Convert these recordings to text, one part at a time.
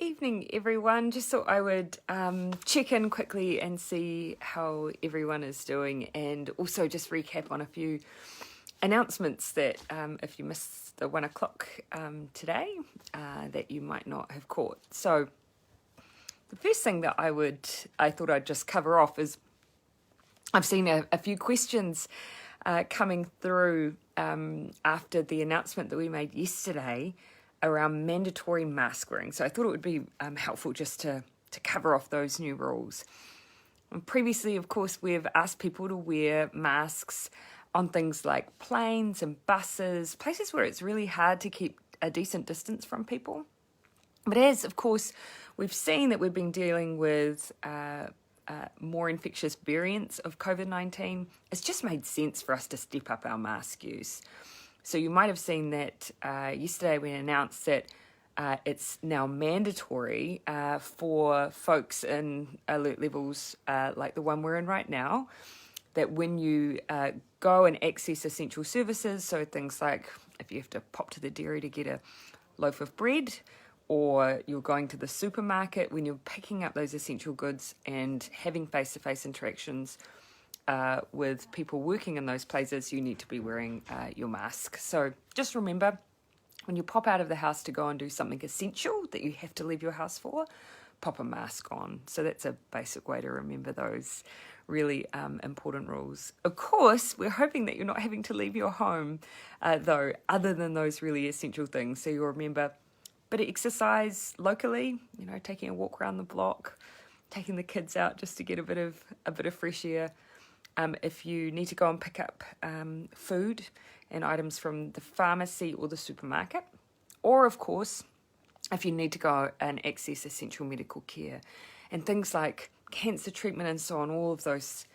Evening, everyone. Just thought I would check in quickly and see how everyone is doing, and also just recap on a few announcements that if you missed the 1 o'clock today, that you might not have caught. So the first thing that I thought I'd just cover off is I've seen a few questions coming through after the announcement that we made yesterday around mandatory mask wearing. So I thought it would be helpful just to cover off those new rules. And previously, of course, we've asked people to wear masks on things like planes and buses, places where it's really hard to keep a decent distance from people. But as, of course, we've seen that we've been dealing with more infectious variants of COVID-19, it's just made sense for us to step up our mask use. So you might have seen that yesterday we announced that it's now mandatory for folks in alert levels like the one we're in right now, that when you go and access essential services, so things like if you have to pop to the dairy to get a loaf of bread, or you're going to the supermarket, when you're picking up those essential goods and having face-to-face interactions with people working in those places, you need to be wearing your mask. So just remember, when you pop out of the house to go and do something essential that you have to leave your house for, pop a mask on. So that's a basic way to remember those really important rules. Of course, we're hoping that you're not having to leave your home, though, other than those really essential things. So you'll remember a bit of exercise locally, taking a walk around the block, taking the kids out just to get a bit of fresh air. If you need to go and pick up food and items from the pharmacy or the supermarket, or of course, if you need to go and access essential medical care and things like cancer treatment and so on, all of those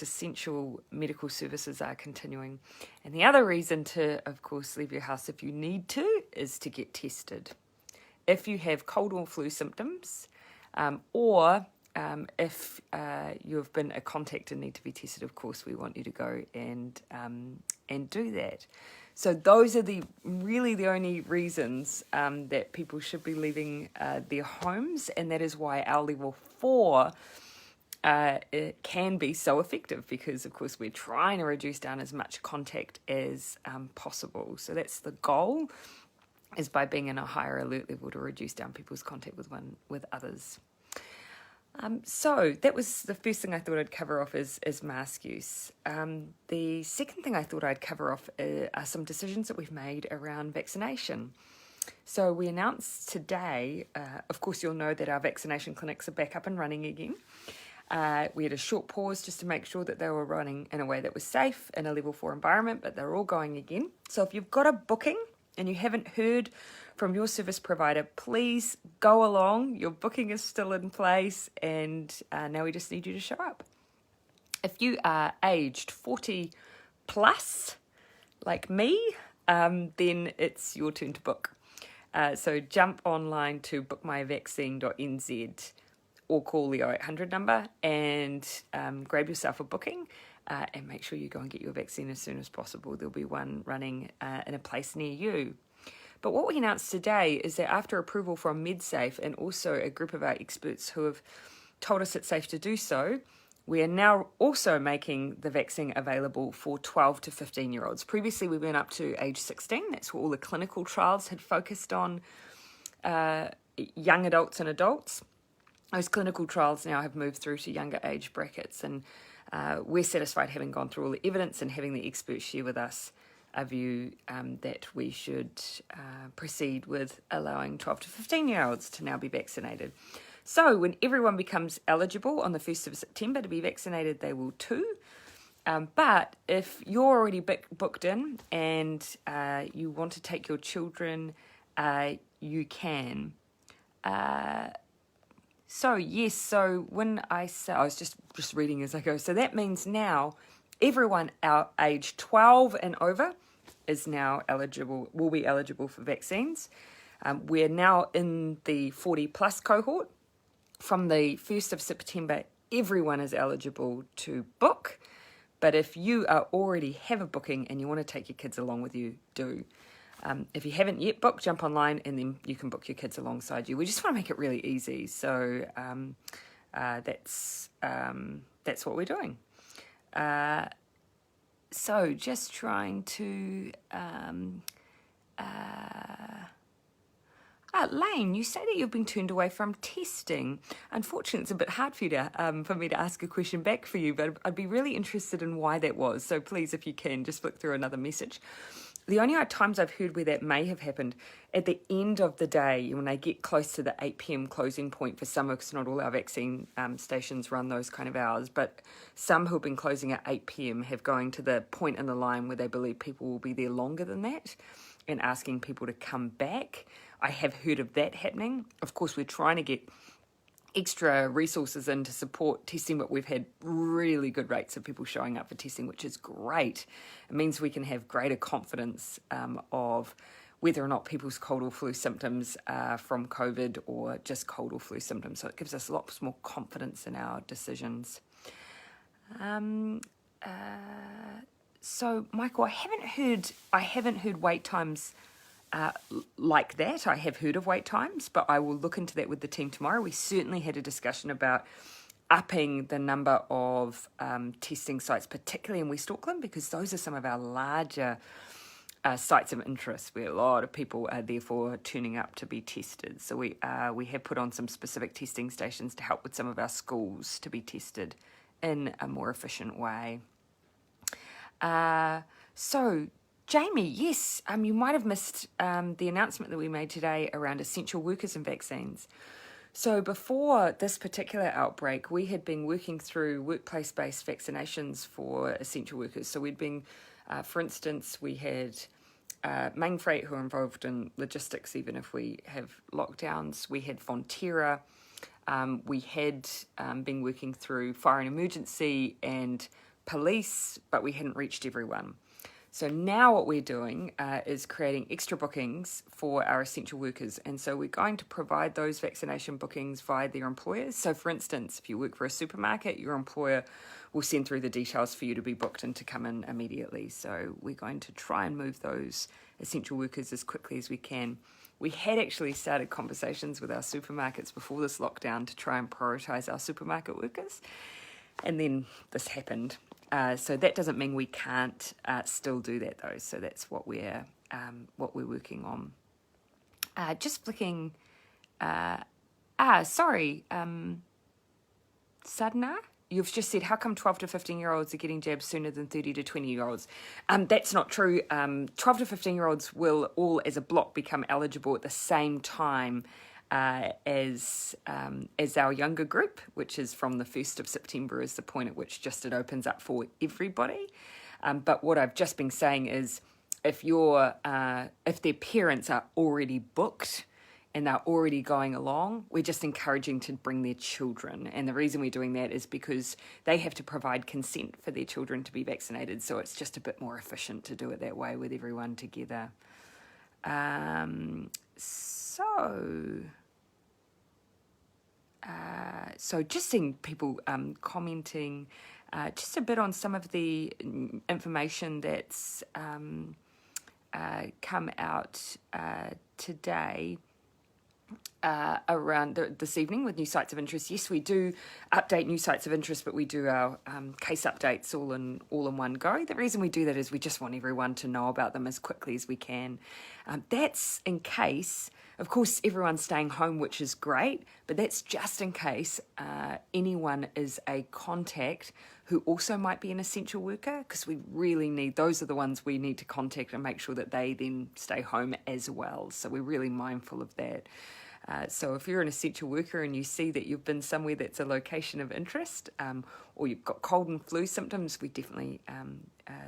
essential medical services are continuing. And the other reason to, of course, leave your house if you need to is to get tested. If you have cold or flu symptoms, or if you've been a contact and need to be tested, of course, we want you to go and do that. So those are the only reasons that people should be leaving their homes, and that is why our level 4 it can be so effective, because, of course, we're trying to reduce down as much contact as possible. So that's the goal, is by being in a higher alert level to reduce down people's contact with others. So that was the first thing I thought I'd cover off is mask use. The second thing I thought I'd cover off are some decisions that we've made around vaccination. So we announced today, of course you'll know that our vaccination clinics are back up and running again. We had a short pause just to make sure that they were running in a way that was safe in a level 4 environment, but they're all going again. So if you've got a booking and you haven't heard from your service provider, please go along. Your booking is still in place, and now we just need you to show up. If you are aged 40 plus, like me, then it's your turn to book. So jump online to bookmyvaccine.nz or call the 0800 number and grab yourself a booking. And make sure you go and get your vaccine as soon as possible. There'll be one running in a place near you. But what we announced today is that after approval from MedSafe and also a group of our experts who have told us it's safe to do so, we are now also making the vaccine available for 12 to 15-year-olds. Previously, we went up to age 16. That's where all the clinical trials had focused on young adults and adults. Those clinical trials now have moved through to younger age brackets, and we're satisfied, having gone through all the evidence and having the experts share with us a view that we should proceed with allowing 12 to 15-year-olds to now be vaccinated. So when everyone becomes eligible on the 1st of September to be vaccinated, they will too. But if you're already booked in and you want to take your children, you can. So yes, so when I say, I was just reading as I go, so that means now everyone our age 12 and over is now will be eligible for vaccines. We're now in the 40 plus cohort. From the 1st of September, everyone is eligible to book. But if you already have a booking and you want to take your kids along with you, do. if you haven't yet booked, jump online and then you can book your kids alongside you. We just want to make it really easy. So that's what we're doing. So just trying to... Lane, you say that you've been turned away from testing. Unfortunately, it's a bit hard for you to, for me to ask a question back for you, but I'd be really interested in why that was. So please, if you can, just flick through another message. The only times I've heard where that may have happened, at the end of the day, when they get close to the 8 p.m. closing point for some, because not all our vaccine stations run those kind of hours, but some who have been closing at 8 p.m. have going to the point in the line where they believe people will be there longer than that and asking people to come back. I have heard of that happening. Of course, we're trying to get extra resources in to support testing, but we've had really good rates of people showing up for testing, which is great. It means we can have greater confidence of whether or not people's cold or flu symptoms are from COVID or just cold or flu symptoms. So it gives us lots more confidence in our decisions. So, Michael, I haven't heard wait times like that. I have heard of wait times, but I will look into that with the team tomorrow. We certainly had a discussion about upping the number of testing sites, particularly in West Auckland, because those are some of our larger sites of interest where a lot of people are therefore turning up to be tested. So we have put on some specific testing stations to help with some of our schools to be tested in a more efficient way. So, Jamie, yes, you might have missed the announcement that we made today around essential workers and vaccines. So before this particular outbreak, we had been working through workplace-based vaccinations for essential workers. So we'd been, for instance, we had main freight who are involved in logistics, even if we have lockdowns. We had Fonterra. We had been working through fire and emergency and police, but we hadn't reached everyone. So now what we're doing is creating extra bookings for our essential workers. And so we're going to provide those vaccination bookings via their employers. So for instance, if you work for a supermarket, your employer will send through the details for you to be booked and to come in immediately. So we're going to try and move those essential workers as quickly as we can. We had actually started conversations with our supermarkets before this lockdown to try and prioritise our supermarket workers. And then this happened. So that doesn't mean we can't still do that, though. So that's what we're working on. Just flicking. Sorry, Sadhana, you've just said, how come 12 to 15-year-olds are getting jabs sooner than 30 to 20-year-olds? That's not true. 12 to 15-year-olds will all, as a block, become eligible at the same time as our younger group, which is from the 1st of September is the point at which just it opens up for everybody. But what I've just been saying is if their parents are already booked and they're already going along, we're just encouraging to bring their children. And the reason we're doing that is because they have to provide consent for their children to be vaccinated. So it's just a bit more efficient to do it that way with everyone together. So just seeing people commenting just a bit on some of the information that's come out today around this evening with new sites of interest. Yes, we do update new sites of interest, but we do our case updates all in one go. The reason we do that is we just want everyone to know about them as quickly as we can. That's in case, of course, everyone's staying home, which is great, but that's just in case anyone is a contact who also might be an essential worker, because we really need, those are the ones we need to contact and make sure that they then stay home as well. So we're really mindful of that. So if you're an essential worker and you see that you've been somewhere that's a location of interest, or you've got cold and flu symptoms, we definitely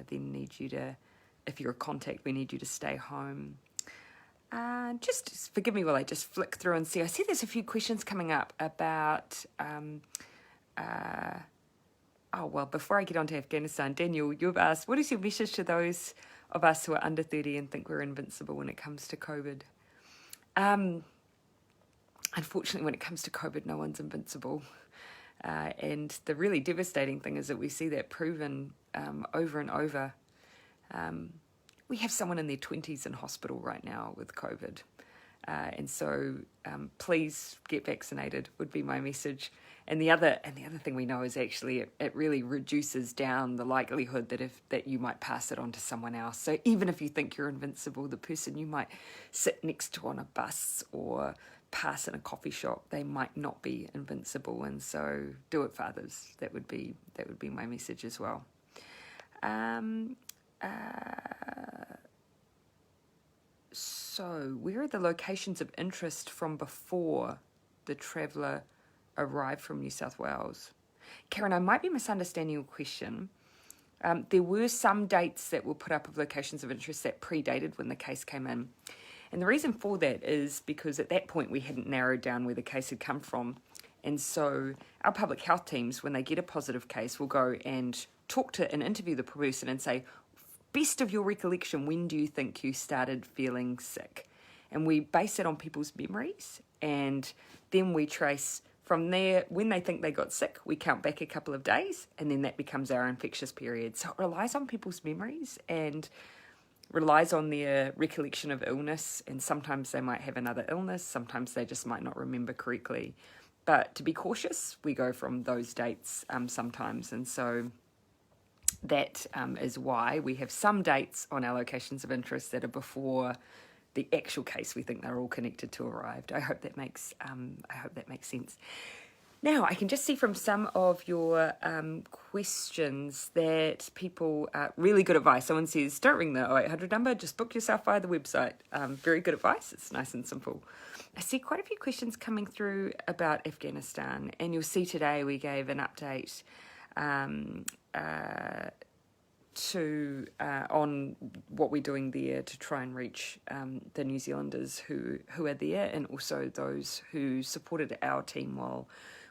then need you to, if you're a contact, we need you to stay home. Just forgive me while I just flick through and see. I see there's a few questions coming up about... before I get on to Afghanistan, Daniel, you've asked, what is your message to those of us who are under 30 and think we're invincible when it comes to COVID? Unfortunately, when it comes to COVID, no one's invincible. And the really devastating thing is that we see that proven over and over. we have someone in their 20s in hospital right now with COVID. And so please get vaccinated would be my message. And the other thing we know is actually it really reduces down the likelihood that you might pass it on to someone else. So even if you think you're invincible, the person you might sit next to on a bus or pass in a coffee shop, they might not be invincible. And so do it for others. That would be my message as well. So where are the locations of interest from before the traveller arrived from New South Wales? Karen, I might be misunderstanding your question. There were some dates that were put up of locations of interest that predated when the case came in. And the reason for that is because at that point we hadn't narrowed down where the case had come from. And so our public health teams, when they get a positive case, will go and talk to and interview the person and say, best of your recollection, when do you think you started feeling sick? And we base it on people's memories, and then we trace from there, when they think they got sick, we count back a couple of days, and then that becomes our infectious period. So it relies on people's memories and relies on their recollection of illness, and sometimes they might have another illness, sometimes they just might not remember correctly. But to be cautious, we go from those dates sometimes, and so that is why we have some dates on our locations of interest that are before the actual case we think they're all connected to arrived. I hope that makes sense. Now, I can just see from some of your questions that people really good advice. Someone says, don't ring the 0800 number, just book yourself via the website. Very good advice. It's nice and simple. I see quite a few questions coming through about Afghanistan, and you'll see today we gave an update on what we're doing there to try and reach the New Zealanders who are there, and also those who supported our team while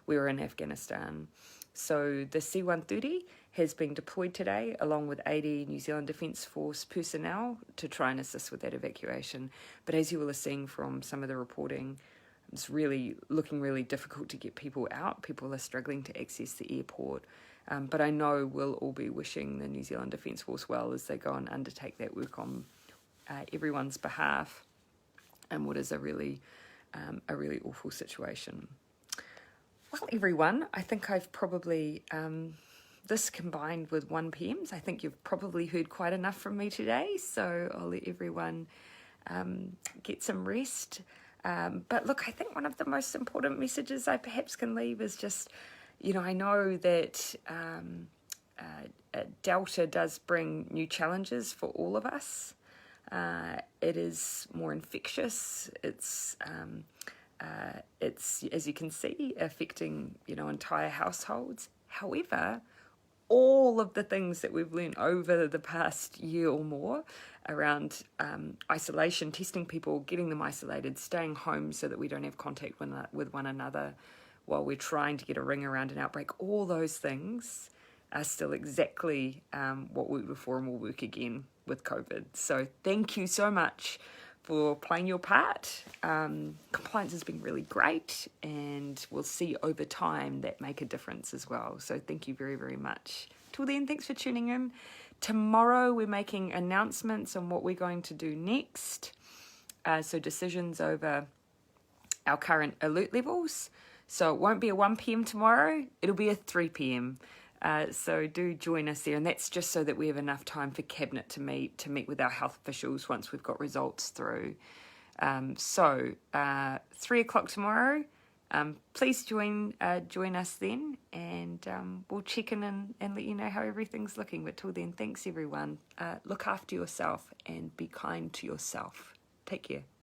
we were in Afghanistan. So the C-130 has been deployed today along with 80 New Zealand Defence Force personnel to try and assist with that evacuation. But as you will have seen from some of the reporting, it's really looking really difficult to get people out. People are struggling to access the airport. But I know we'll all be wishing the New Zealand Defence Force well as they go and undertake that work on everyone's behalf in what is a really awful situation. Well, everyone, I think I've probably, this combined with 1pms, I think you've probably heard quite enough from me today, so I'll let everyone get some rest. But look, I think one of the most important messages I perhaps can leave is just, I know that Delta does bring new challenges for all of us. It is more infectious. It's as you can see, affecting, entire households. However, all of the things that we've learned over the past year or more around isolation, testing people, getting them isolated, staying home so that we don't have contact with one another while we're trying to get a ring around an outbreak, all those things are still exactly what worked before and will work again with COVID. So thank you so much for playing your part. Compliance has been really great, and we'll see over time that make a difference as well. So thank you very, very much. Till then, thanks for tuning in. Tomorrow we're making announcements on what we're going to do next. So decisions over our current alert levels. So it won't be a 1pm tomorrow, it'll be a 3pm. So do join us there, and that's just so that we have enough time for Cabinet to meet with our health officials once we've got results through. 3 o'clock tomorrow. Please join us then, and we'll check in and let you know how everything's looking. But till then, thanks everyone. Look after yourself and be kind to yourself. Take care.